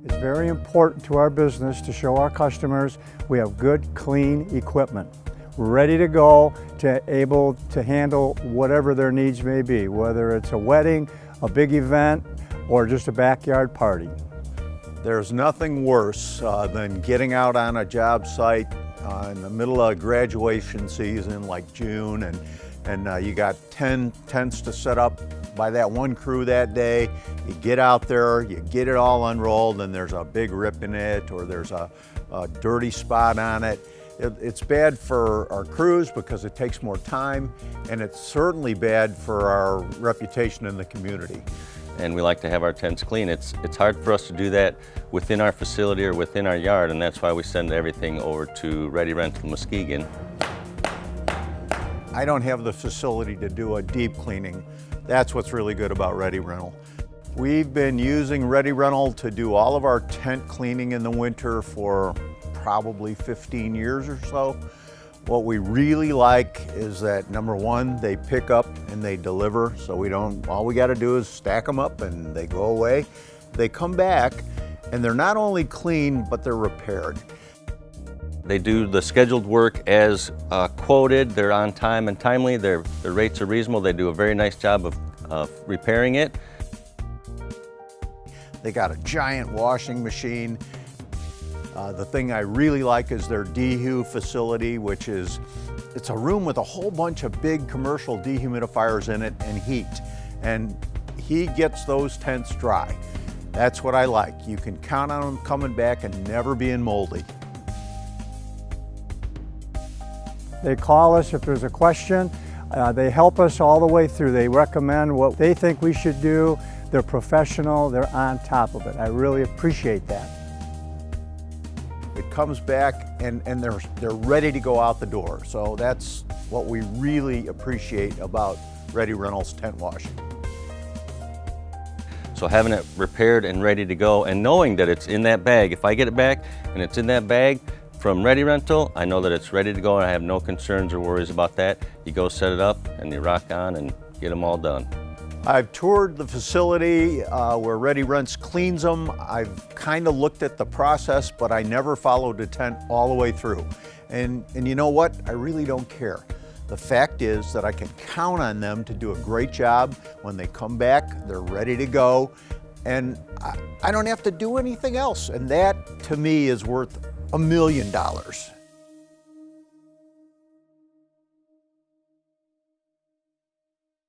It's very important to our business to show our customers we have good, clean equipment, ready to go, able to handle whatever their needs may be, whether it's a wedding, a big event, or just a backyard party. There's nothing worse than getting out on a job site in the middle of graduation season like June, and you got 10 tents to set up by that one crew that day. You get out there, you get it all unrolled, and there's a big rip in it, or there's a dirty spot on it. It's bad for our crews because it takes more time, and it's certainly bad for our reputation in the community. And we like to have our tents clean. It's hard for us to do that within our facility or within our yard, and that's why we send everything over to Redi Rental Muskegon. I don't have the facility to do a deep cleaning. That's what's really good about Redi Rental. We've been using Redi Rental to do all of our tent cleaning in the winter for probably 15 years or so. What we really like is that, number one, they pick up and they deliver, so all we gotta do is stack them up and they go away. They come back and they're not only clean, but they're repaired. They do the scheduled work as quoted. They're on time and timely. Their rates are reasonable. They do a very nice job of repairing it. They got a giant washing machine. The thing I really like is their dehu facility, which it's a room with a whole bunch of big commercial dehumidifiers in it and heat. And he gets those tents dry. That's what I like. You can count on them coming back and never being moldy. They call us if there's a question. They help us all the way through. They recommend what they think we should do. They're professional, they're on top of it. I really appreciate that. It comes back and they're ready to go out the door. So that's what we really appreciate about Redi Rental's tent washing. So having it repaired and ready to go, and knowing that it's in that bag. If I get it back and it's in that bag from Redi Rental, I know that it's ready to go and I have no concerns or worries about that. You go set it up and you rock on and get them all done. I've toured the facility where Redi Rents cleans them. I've kind of looked at the process, but I never followed the tent all the way through. And you know what? I really don't care. The fact is that I can count on them to do a great job. When they come back, they're ready to go. And I don't have to do anything else. And that, to me, is worth $1 million.